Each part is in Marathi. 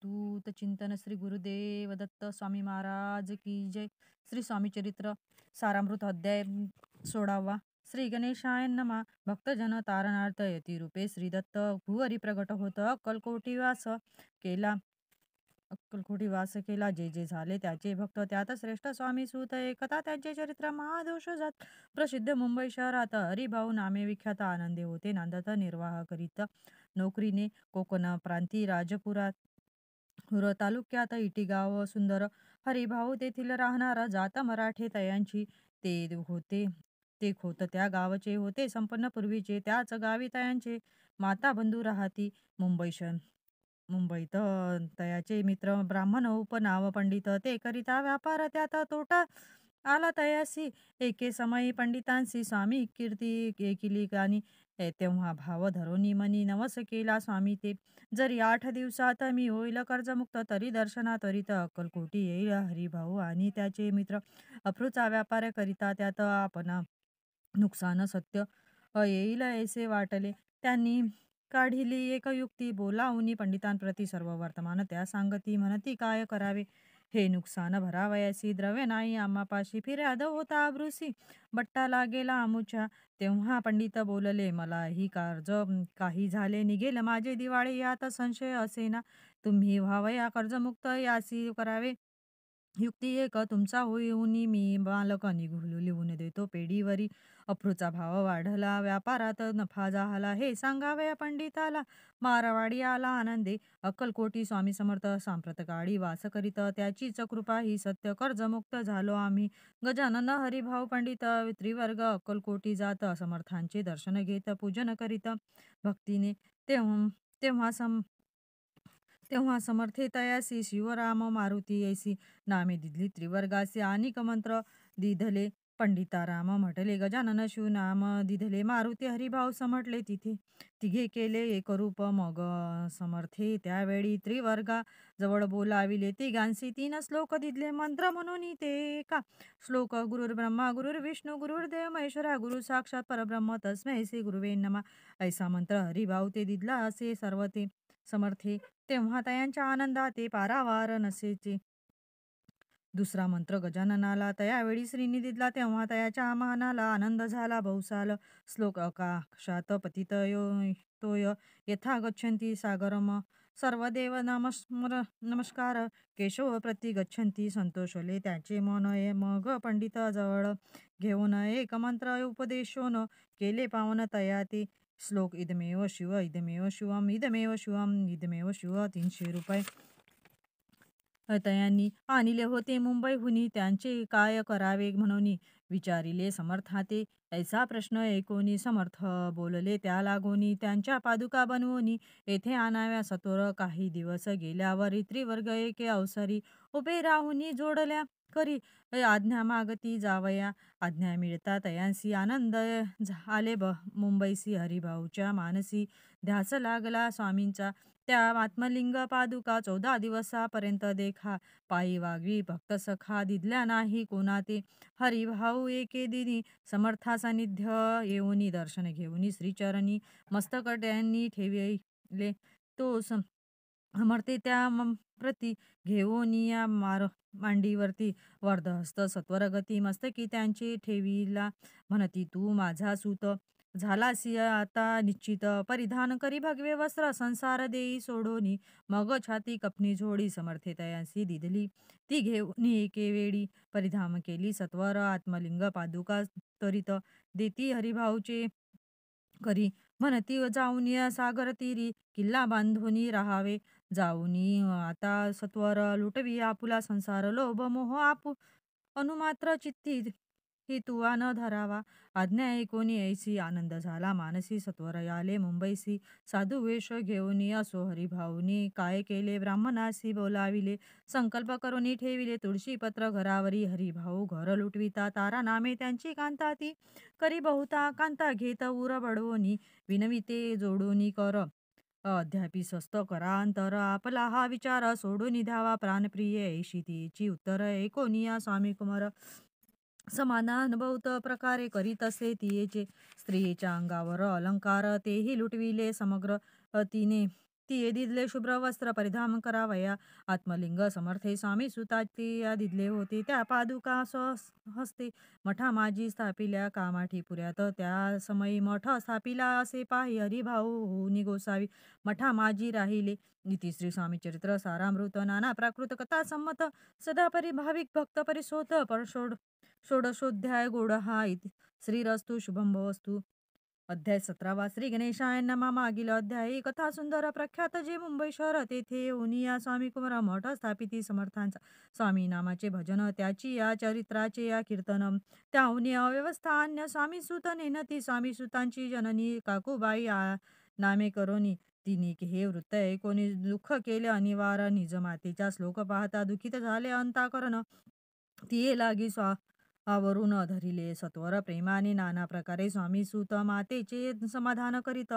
अवधूत चिंतन श्री गुरुदेव दत्त स्वामी महाराज की जय. श्री स्वामी चरित्र सारामृत अध्याय 16. श्री गणेशाय नमा. भक्तजन तारणार्थ यती रूपे श्री दत्त भुवरी प्रगट होत. अक्कलकोटी वास केला जे जे झाले त्याचे भक्त त्यात श्रेष्ठ स्वामी सूत एकता त्यांचे चरित्र महादोष जात प्रसिद्ध मुंबई शहरात हरिभाऊ नामे विख्यात आनंदे होते नांदत निर्वाह करीत नोकरीने कोकण प्रांती राजपुरात तालुक्यात इटी गाव सुंदर हरिभाऊ तेथील राहणार जात मराठे तयांची ते खोत त्या गावचे होते संपन्न पूर्वीचे त्याच गावी तयांचे माता बंधू राहती मुंबईत तयाचे मित्र ब्राह्मण उपनाव पंडित ते करिता व्यापार त्यात तोटा आला तयासी एके समयी पंडितांशी स्वामी कीर्ती केली आणि तेव्हा भाव धरोनी मनी नवस केला स्वामी ते जरी 8 दिवसात मी होईल कर्जमुक्त तरी दर्शना त्वरित अक्कलकोटी येईल हरिभाऊ आणि त्याचे मित्र अफ्रूचा व्यापार करिता त्यात आपण नुकसान सत्य येईल ऐसे वाटले त्यांनी काढिली एक युक्ती बोलावून पंडितांप्रती सर्व वर्तमान त्या सांगती म्हणती काय करावे हे नुकसान भरावयासी द्रव्य नाही आम्हापाशी फिर्याद होता अब्रुसी बट्टा लागेला आमुच्या तेव्हा पंडित बोलले मला ही कर्ज काही झाले निघेल माझे दिवाळे यात संशय असेना तुम्ही व्हावया कर्जमुक्त यासी करावे युक्ती एक तुमचा होऊन मी बालक लिहून देतो पेढीवरी अफ्रूचा भाव वाढला व्यापारात नफा झाला हे सांगावे पंडिताला मारवाडी आला आनंदे अक्कलकोटी स्वामी समर्थ सांप्रतकाळी वास करीत त्याचीच कृपा ही सत्य कर्जमुक्त झालो आम्ही गजानन हरिभाऊ पंडित त्रिवर्ग अक्कलकोटी जात समर्थांचे दर्शन घेत पूजन करीत भक्तीने तेव्हा समर्थे तयासी शिवराम मारुती ऐसी नामे दिधली त्रिवर्गासी अनेक मंत्र दिधले पंडिताराम म्हटले गजानन शिवनाम दिधले मारुती हरिभाऊ समटले तिथे तिघे केले एकरूप मग समर्थे त्यावेळी त्रिवर्गा जवळ बोलाविले तिघांसी 3 श्लोक दिधले मंत्र म्हणून ते का श्लोक गुरुर्ब्रह्मा गुरुर्विष्णू गुरुर्देव महेश्वरा गुरु साक्षात परब्रह्म तस्मै श्री गुरुवे नमः ऐसा मंत्र हरिभाऊ ते दिधला असे सर्व ते समर्थे तेव्हा तयांच्या आनंदाते पारावार नसेचे दुसरा मंत्र गजाननाला तयावेळी श्रीनी दिदला तेव्हा तयाच्या मनाला आनंद झाला बहुसाल श्लोक आकाशात पतितयोय यथा गच्छन्ति सागरम सर्वदेव नमस्कार केशव प्रति गच्छन्ति संतोषले त्याचे मन मग पंडित जवळ घेऊन एक मंत्र उपदेशोन केले पावन तया ते श्लोक इदमेव शिव इदमेव शिवम इदमेव शिवम इदमेव शिव 300 रुपये तयांनी आणले होते मुंबईहुनी त्यांचे काय करावे म्हणून विचारिले समर्थाते ऐसा प्रश्न ऐकोनी समर्थ बोलले त्या लागोनी त्यांच्या पादुका बनवून येथे आणाव्या सत्वर काही दिवस गेल्यावर त्रिवर्ग एके अवसरी उभे राहुनी जोडल्या करी आज्ञा मागती जावया आज्ञा मिळता तयांसी आनंद आले मुंबईसी हरिभाऊच्या मानसी ध्यास लागला स्वामींचा त्या आत्मलिंग पादुका 14 दिवसापर्यंत देखा पायी वागवी भक्त सखा दिदल्या नाही कोणाते हरिभाऊ एके दिनी समर्था सानिध्य येऊनी दर्शन घेऊनी श्रीचरणी मस्तक त्यांनी ठेविले तो समर्थे त्या प्रती घेऊन या मांडीवरती वर्धहस्त सत्वरगती मस्तकी त्यांचे ठेविला म्हणती तू माझा सूत झालासी आता निश्चित परिधान करी भगवे वस्त्र संसार देई सोडोनी मग छाती कपनी झोडी समर्थे तयांसी दिधली ती घेऊन एके वेळी परिधान केली सत्वर आत्मलिंग पादुका त्वरित देती हरिभाऊचे करी म्हणती जाऊन सागर तीरी किल्ला बांधूनी राहावे जाऊनी आता सत्वर लुटवी आपुला संसार लोभ मोह आपू अनुमात्र चित्ती ही तुवा न धरावा आज्ञा ऐकोनी ऐसी आनंद झाला मानसी सत्वर आले मुंबईसी साधू वेश घेऊनी असो हरिभाऊनी काय केले ब्राह्मणासी बोलाविले संकल्प करूनी ठेविले तुळशीपत्र घरावरी हरिभाऊ घर लुटविता तारा नामे त्यांची कांता ती करी बहुता कांता घेत उर बडवोनी विनविते जोडोनी कर अध्यापी स्वस्त करा अंतर आपला हा विचार सोडून द्यावा प्राणप्रिय ऐशी तिची उत्तर ऐकोनिया स्वामी कुमार समाधान बहुत प्रकारे करीत असे तियेचे स्त्रियेच्या अंगावर अलंकार तेही लुटविले समग्र तिने ती दिदले शुभ्र वस्त्र परिधान करावया. आत्मलिंग समर्थे स्वामी सुताती या दिदले होते त्या पादुका हस्ते. मठा माझी स्थापिल्या कामाठी पुऱ्यात त्या समयी मठ स्थापिला असे पाही हरिभाऊ होनी गोसावी. मठा माझी राहिले इति श्री स्वामी चरित्र सारामृत नाना प्राकृत कथा संमत सदा परिभाविक भक्त परिसोत षोडशोध्याय गोड हा इति श्रीरस्तु शुभम भवस्तु. अध्याय 17 श्री गणेशाय नमा. मागील अध्यायी कथा सुंदर प्रख्यात जे मुंबई शहर तेथे ओनिया स्वामी कुमार मठ स्थापिती समर्थांचा स्वामी नामाचे भजन त्याची या चरित्राचे या कीर्तन त्या ओनिया अव्यवस्था अन्य स्वामी सुत नेनती स्वामी सुतांची जननी काकूबाई नामे करोनी तिने हे वृत्त ऐकोनी दुःख केले अनिवार्य निज मातेचा श्लोक पाहता दुखित झाले अंताकरण तिये लागी आवरून धरिले सत्वर प्रेमाने नाना प्रकारे स्वामी सुत मातेचे समाधान करीत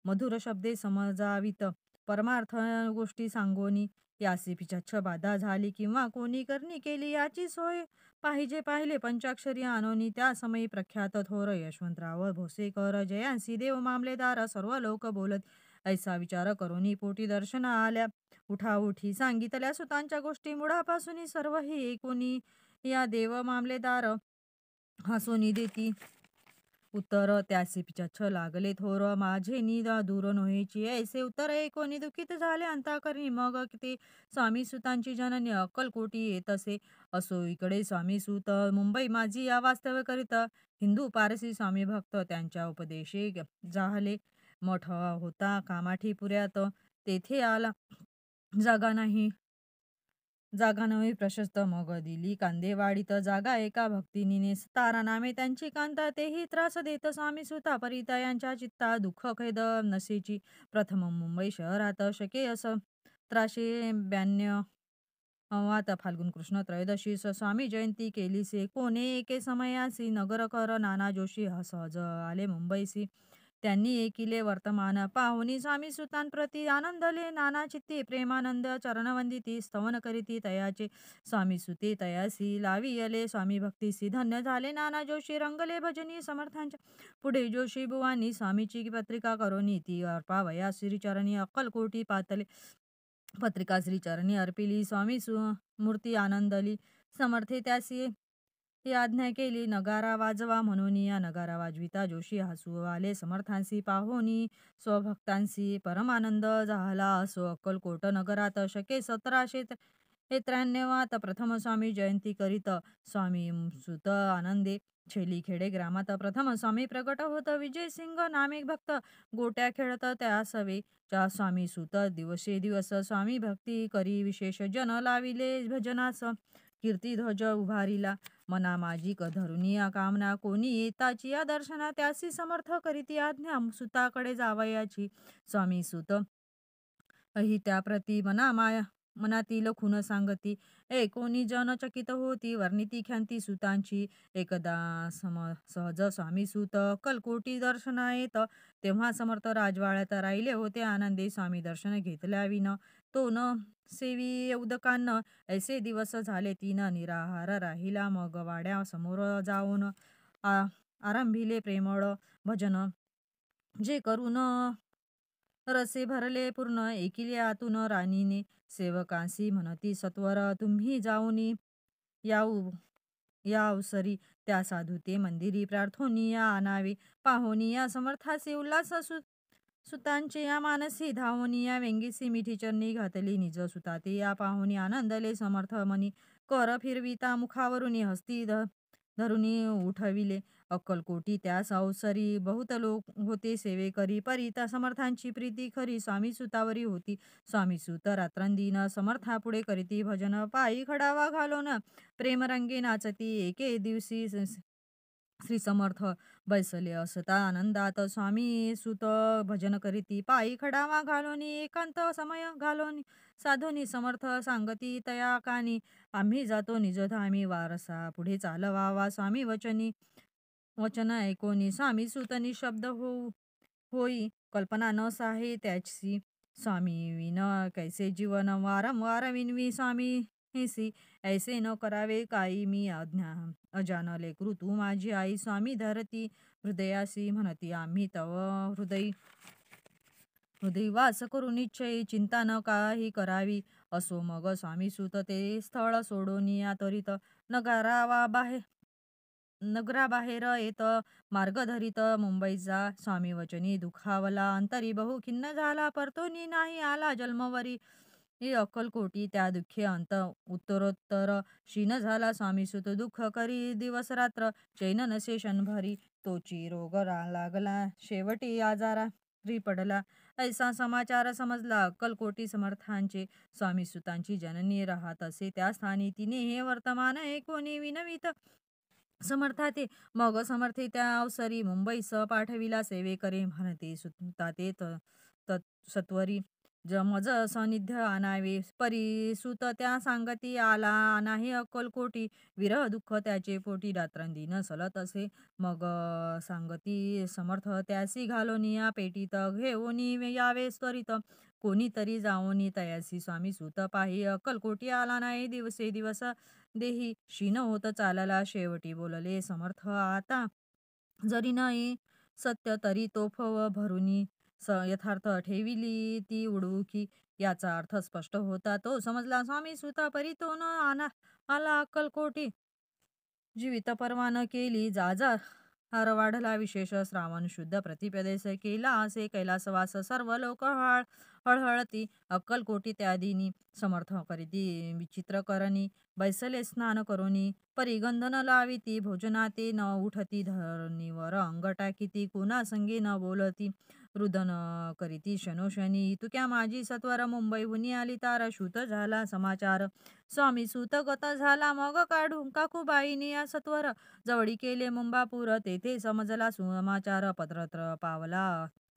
मधुर शब्दे समजावित परमार्थ गोष्टी सांगोनी यासी पिछच्छ बाधा झाली किंवा कोणी करणी केली याची सोय पाहिले पंचाक्षरी आणोनी त्या समयी प्रख्यात थोर यशवंतराव भोसेकर जयांसी देव मामलेदार सर्व लोक बोलत ऐसा विचार करोनी पोटी दर्शन आल्या उठाउठी सांगितल्या सुतांच्या गोष्टी मुळापासून सर्वही ऐकोनी या देव मामलेदार हसोनी देती उत्तर त्यासी पिछच्छ लागले थोर माझे निदा दूर नोहेची ऐसे उत्तर ऐकोनी दुखित झाले अंताकरणी मग ते स्वामी सुतांची जननी अक्कलकोटी येतसे असो इकडे स्वामी सुत मुंबई माझी या वास्तव्य करीत हिंदू पारसी स्वामी भक्त त्यांच्या उपदेशे जाहले मठ होता कामाठी पुऱ्यात तेथे आला जागा नवी प्रशस्त मग दिली कांदेवाडीत जागा एका भक्तिनीने तारा नामे त्यांची कांता तेही त्रास देत स्वामी सुता परिता यांच्या चित्ता दुःख खेद नसेची प्रथम मुंबई शहरात शके अस 1392 वात फाल्गुन कृष्ण त्रयोदशीस स्वामी जयंती केलीसे कोणे एके समयासी नगर कर नाना जोशी सहज आले मुंबईसी त्यांनी एकिले वर्तमान पाहुनी स्वामी सुतांप्रती आनंदले नाना चित्ती प्रेमानंद चरणवंदिती स्तवन करीती तयाचे स्वामी सुते तयासी लावियले स्वामी भक्तीसी धन्य झाले नाना जोशी रंगले भजनी समर्थांच्या पुढे जोशी बुवांनी स्वामीची पत्रिका करोनी ती अर्पावया श्रीचरणी अक्कलकोटी पातले पत्रिका श्रीचरणी अर्पिली स्वामी मूर्ती आनंदली समर्थे त्यासी ही आज्ञा केली नगारा वाजवा म्हणून या नगारा वाजविता जोशी हसू आले समर्थांसी पाहोनी स्वभक्तांसी परमानंद झाला असो अक्कलकोट नगरात शके 1793 प्रथम स्वामी जयंती करीत स्वामी सुत आनंदे छेली ग्रामात प्रथम स्वामी प्रकट होत विजयसिंग नामे भक्त गोट्या खेळत त्या सवे च्या स्वामी सुत दिवसे दिवस स्वामी भक्ती करी विशेष जन लाविले भजनास कीर्ती ध्वज उभारिला मना माझी धरुनिया कामना कोणी येताची या दर्शना त्यासी समर्थ करीती आज्ञा सुताकडे जावयाची स्वामी सुत ही त्याप्रती मनातील खुन सांगती कोणी जन चकित होती वर्णिती ख्यांती सुतांची एकदा सहज स्वामी सुत कलकोटी दर्शना येत तेव्हा समर्थ राजवाड्यात राहिले होते आनंदी स्वामी दर्शन घेतल्याविन तो न सेवी उदकान्न ऐसे दिवस झाले तीन निराहार राहिला मग वाड्या समोर जाऊन आरंभिले प्रेमळ भजन जे करून रसे भरले पूर्ण एकिले आतून राणीने सेवकांसी म्हणती सत्वर तुम्ही जाऊनी या अवसरी त्या साधुते मंदिरी प्रार्थोनिया आणावे पाहोनिया समर्थासी उल्हास सुतांचे या मानसी धावनिया वेंगीसी मिठी चरणी घातली निज सुताते या पाहुनी आनंदले समर्थ मनी कर फिरविता मुखावरुनी हस्ती धरुनी उठविले अक्कलकोटी त्यास अवसरी बहुत लोक होते सेवेकरी परिता समर्थांची प्रीती खरी स्वामी सुतावरी होती स्वामी सुत रात्रंदिन समर्थापुढे करीती भजन पायी खडावा घालून प्रेमरंगे नाचती एके दिवशी श्री समर्थ बैसले असता आनंदात स्वामी सुत भजन करीती पायी खडावा घालोनी एकांत समय घालोनी साधोनी समर्थ सांगती तया कानी आम्ही जातो निजधामी वारसा पुढे चालवावा स्वामी वचन ऐकोनी स्वामी सुतनी शब्द होई कल्पना न साहे त्याची स्वामी विन कैसे जीवन वारंवार विनवी स्वामी हेसी ऐसे न करावे काही मी अजानले कृ तू माझी आई स्वामी धरती हृदयासी म्हणती आम्ही तव हृदय वास करून निश्चयी चिंता न काही करावी. असो मग स्वामी सुत ते स्थळ सोडून या त्वरित नगराबाहेर नगराबाहेर येत मार्ग धरीत मुंबईचा. स्वामी वचनी दुखावला अंतरी बहु खिन्न झाला, परतोनी नाही आला जन्मवरी. ही अक्कलकोटी त्या दुःखी अंत उत्तरोत्तर क्षीण झाला. स्वामी सुत दुःख करी दिवस रात्र, चैन नसे क्षणभरी. तोची रोग लागला शेवटी आजारी पडला. ऐसा समाचार समजला अक्कलकोटी समर्थांचे. स्वामी सुतांची जननी राहत असे त्या स्थानी, तिने हे वर्तमान ऐकोनी विनवित समर्था ते. मग समर्थे त्या अवसरी मुंबईस पाठविला सेवेकरी, म्हणते सुता ते सत्वरी मज सानिध्य आणावे. परी सुत त्या सांगती आला नाही अक्कलकोटी, विरह दुःख त्याचे पोटी रात्रंदिन सलत असे. मग सांगती समर्थ त्यासी घालोनी या पेटीत, घेऊनी यावे त्वरित कोणीतरी जाऊनी तयासी. स्वामी सुत पाही अक्कलकोटी आला नाही, दिवसे दिवस देही क्षीण होत चालला. शेवटी बोलले समर्थ, आता जरी नाही सत्य तरी तोफ भरुनी यथार्थ ठेविली ती उडवुकी. याचा अर्थ स्पष्ट होता तो समजला स्वामी सुता, परी तो न आला अक्कलकोटी. जीवित परवान केली जाजा हार वाढला विशेष, श्रावण शुद्ध प्रतिपदेश केला असे कैलासवास. सर्व लोक हळहळती अक्कलकोटी त्या दिनी. समर्थ करीती विचित्र करणी, बैसले स्नान करोनी. परिगंध न लाविती भोजनाते, न उठती धरणीवर अंग टाकीती. कुणा संगी न बोलती रुदन करीती शनोशनी. इतुक्या माझी सत्वर मुंबईहून आली तार, शूत झाला समाचार. स्वामी सूत गत झाला मग काढू काकूबाईनी या सत्वर. जवळी केले मुंबापूर तेथे समजला समाचार. पत्रत्र पावला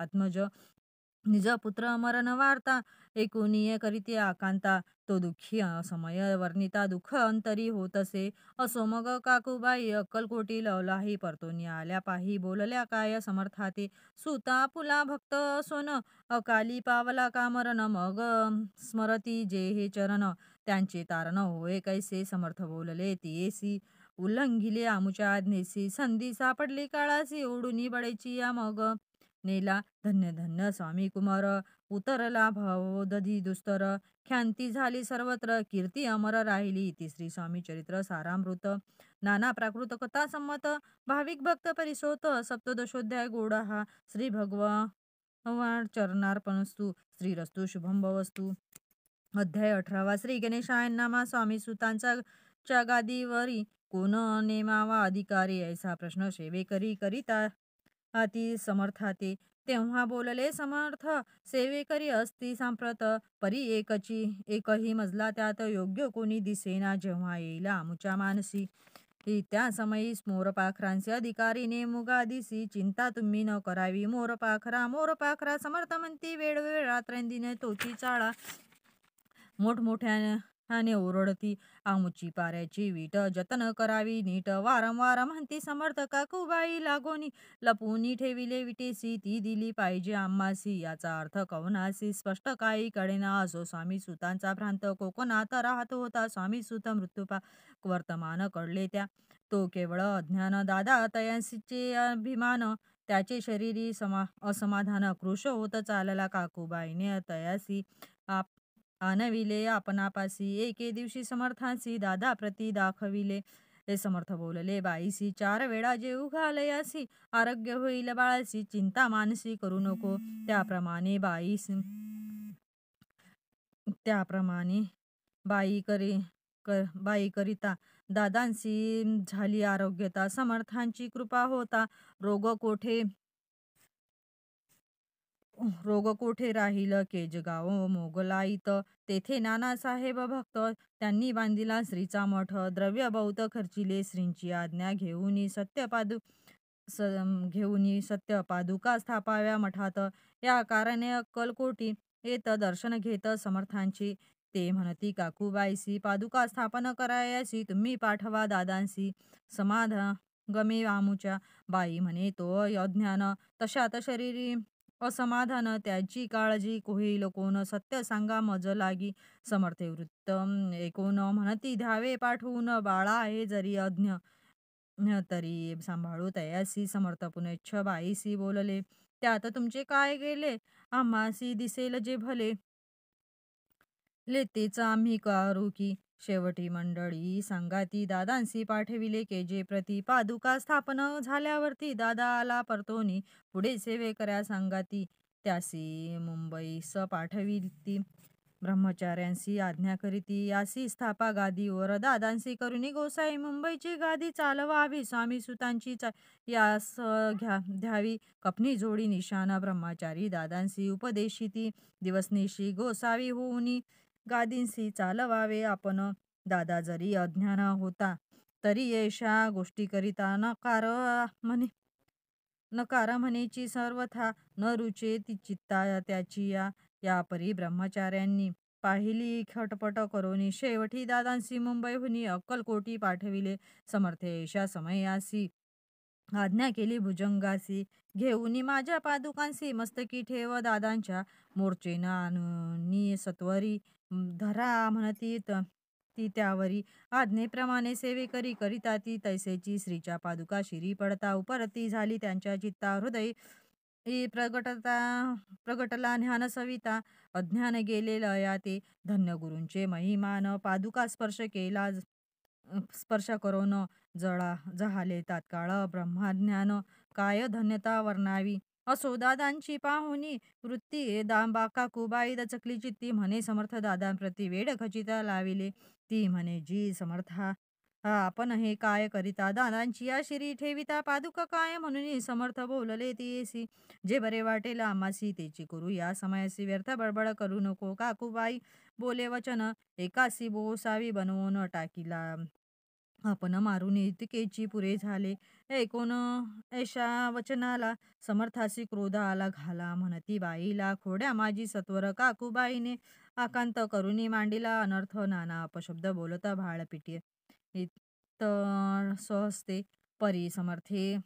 आत्मज निज पुत्र मरण वार्ता, ऐकुनिये करीती आकांता. तो दुःखी समय वर्णिता दुःख अंतरी होतसे. असो मग काकूबाई अक्कलकोटी लवलाही, परतोनी आल्या पाही बोलल्या काय समर्थाते. सुता पुला भक्त सोन अकाली पावला का मरण, मग स्मरती जे हे चरण त्यांचे तारण होय कैसे. समर्थ बोलले तियेसी उल्लंघिले आमुच्या आज्ञेसी, संधी सापडली काळासी ओढुनी बळेची या. मग नेला धन्य धन्य स्वामी कुमार, उतरला भावोदधी दुस्तर. ख्याती झाली सर्वत्र, कीर्ती अमर राहिली. तिसरी स्वामी चरित्र सारामृत, नाना प्राकृत कथा संमत. भाविक भक्त परिसोत, सप्तदशोध्याय गोड हा. श्री भगवान चरणार्पणस्तु, श्रीरस्तु शुभम भवस्तु. अध्याय 18 श्री गणेशायनामा. स्वामी सुतांचा च्या गादीवरी कोण नेमावा अधिकारी, ऐसा प्रश्न सेवेकरी करिता ती समर्थाते. तेव्हा बोलले समर्थ, सेवेकरी असती सांप्रत, परी एकही मजला त्यात योग्य कोणी दिसेना. जेव्हा येईल आमुच्या मानसी, त्या समयी मोरपाखरांचे अधिकारी नेमुगा दिसी. चिंता तुम्ही न करावी मोरपाखरा समर्थ म्हणती, वेळोवेळ रात्रंदिन तोची चाळा. मोठमोठ्याने ओरडती आमुची पाऱ्याची वीट, जतन करावी नीट. वारंवार म्हणती समर्थ, काकूबाई लागोनी लपवून ठेविले विटेसी, ती दिली पाहिजे आम्हासी. याचा अर्थ कवनासी स्पष्ट काही कळेना. असो स्वामी सुतांचा भ्रांत, कोकणात राहत होता स्वामी सुत मृत्यूपा वर्तमान कळले त्या. तो केवळ अज्ञान दादा तयांसीचे अभिमान, त्याचे शरीरी असमाधान कृश होत चालला. काकूबाईने तयासी आणविले आपणापासी, एके दिवशी समर्थांसी दादा प्रती दाखविले. हे समर्थ बोलले बाईसी, 4 वेळा जेऊ घालयासी, आरोग्य होईल बाळासी. चिंता मानसी करू नको. त्याप्रमाणे बाई करिता दादांसी झाली आरोग्यता. समर्थांची कृपा होता रोग कोठे राहील. केजगाव मोगलाईत तेथे नानासाहेब भक्त, त्यांनी बांधिला श्रीचा मठ. द्रव्य बहुत खर्चिले, श्रींची आज्ञा घेऊनी सत्य पादुका स्थापाव्या मठात. या कारणे अक्कलकोटी येत दर्शन घेत समर्थांची. ते म्हणती काकूबाईसी, पादुका स्थापन करायासी तुम्ही पाठवा दादांसी. समाधागमे आमुच्या. बाई म्हणे तो अज्ञान, तशात शरीरी असमाधान. त्याची काळजी होईल कोण, सत्य सांगा मज लागी. समर्थे वृत्त ऐकून म्हणती, द्यावे पाठवून. बाळा आहे जरी अज्ञ तरी सांभाळू तयासी. समर्थ पुनच्छ बाईसी बोलले, त्यात तुमचे काय गेले? आम्हासी दिसेल जे भले. लेतेच आम्ही करू की. शेवटी मंडळी संगाती दादांसी पाठविले केजे प्रती. पादुका स्थापन झाल्यावरती दादा आला परतोनी. पुढे सेवेकऱ्या संगाती त्यासी मुंबईस पाठविती. ब्रह्मचार्यांसी आज्ञा करीती यासी स्थापा गादीवर. दादांसी करुणी गोसाई मुंबईची गादी चालवावी. स्वामी सुतांची यास द्यावी कपनी जोडी निशाणा. ब्रह्मचारी दादांसी उपदेशिती दिवसनिशी गोसावी होऊनी गादींसी चालवावे आपण. दादा जरी अज्ञान होता तरी येशा गोष्टीकरिता नकार म्हणेची सर्वथा. न रुचे ती चित्ता त्याची या परी ब्रह्मचार्यांनी पाहिली खटपट करोनी. शेवटी दादांसी मुंबईहुनी अक्कलकोटी पाठविले. समर्थेशा समयासी आज्ञा केली भुजंगासी. घेऊनी माझ्या पादुकांसी मस्तकी ठेव दादांच्या. मोर्चेन आणूनी सत्वरी धरा म्हणती ती त्यावरी. आज्ञेप्रमाणे सेवेकरी करिता ती तैसेची. श्रीच्या पादुका शिरी पडता उपरती झाली त्यांच्या चित्ता. हृदय प्रगटला ज्ञान सविता. अज्ञान गेले लया ते. धन्य गुरूंचे महिमान. पादुका स्पर्श करून जहाले तात्काळ ब्रह्मज्ञान. काय धन्यता वर्णावी. असो दादांची पाहुनी वृत्ती. काकूबाई दचकली चित्ती. म्हणे समर्थ दादांप्रती वेड खचिता लाविले. ती म्हणे जी समर्था आपण हे काय करिता. दादांची या शिरी ठेविता पादुका काय म्हणून समर्थ बोलले तीसी. जे बरे वाटेल आम्हासी तेची करू. या समयासी व्यर्थ बडबड करू नको. काकूबाई बोले वचन एकासी बोसावी बनवून टाकीला. आपण मारून इतकेची पुरे झाले. ऐकून ऐशा वचनाला समर्थासी क्रोध आला घाला. म्हणती बाईला खोड्या माझी सत्वर. काकूबाईने आकांत करुणी मांडिला अनर्थ. नाना अपशब्द बोलता भाळपिटी सहस्ते परी. समर्थे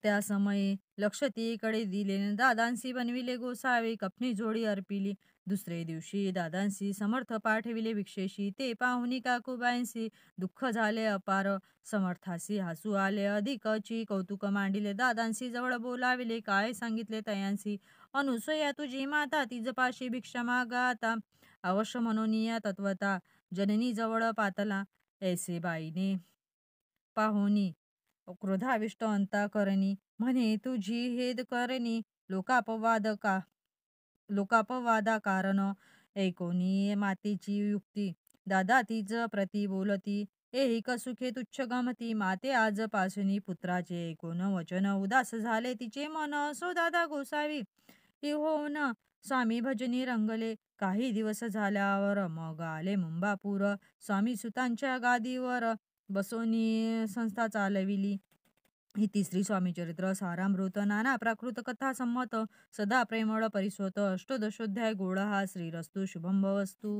त्या समयी लक्ष तीकडे दिले. दादांसी बनविले गोसावे कपनी जोडी अर्पिली. दुसरे दिवशी दादांसी समर्थ पाठविले भिक्षेशी. ते पाहुनी काकूबाईंसी दुःख झाले अपार. समर्थासी हसू आले अधिकची कौतुक मांडिले. दादांसी जवळ बोलाविले काय सांगितले तयांसी. अनुसया तुझी माता तिजपाशी भिक्षा मागा आता. अवश्य म्हणून या तत्वता जननी जवळ पातला. ऐसे बाईने पाहुनी क्रोधाविष्ट अंतःकरणी. म्हणे तुझी हेद करणी लोकापवादा कारण. ऐकोनी मातेची युक्ती दादा तिज प्रती बोलती. एहिक सुखे तुच्छ गमती. माते आजपासून पुत्राचे ऐकून वचन उदास झाले तिचे मन. असो दादा गोसावी होऊन स्वामी भजनी रंगले. काही दिवस झाल्यावर मग आले मुंबापूर. स्वामी सुतांच्या गादीवर बसोनी संस्था चालविली. इति श्री स्वामीचरित्र सारामृत. नाना प्राकृत कथा संमत. सदा प्रेमळ परिस्वत. अष्टोदशोध्याय. गोळा श्रीरस्तु शुभम भवस्तु.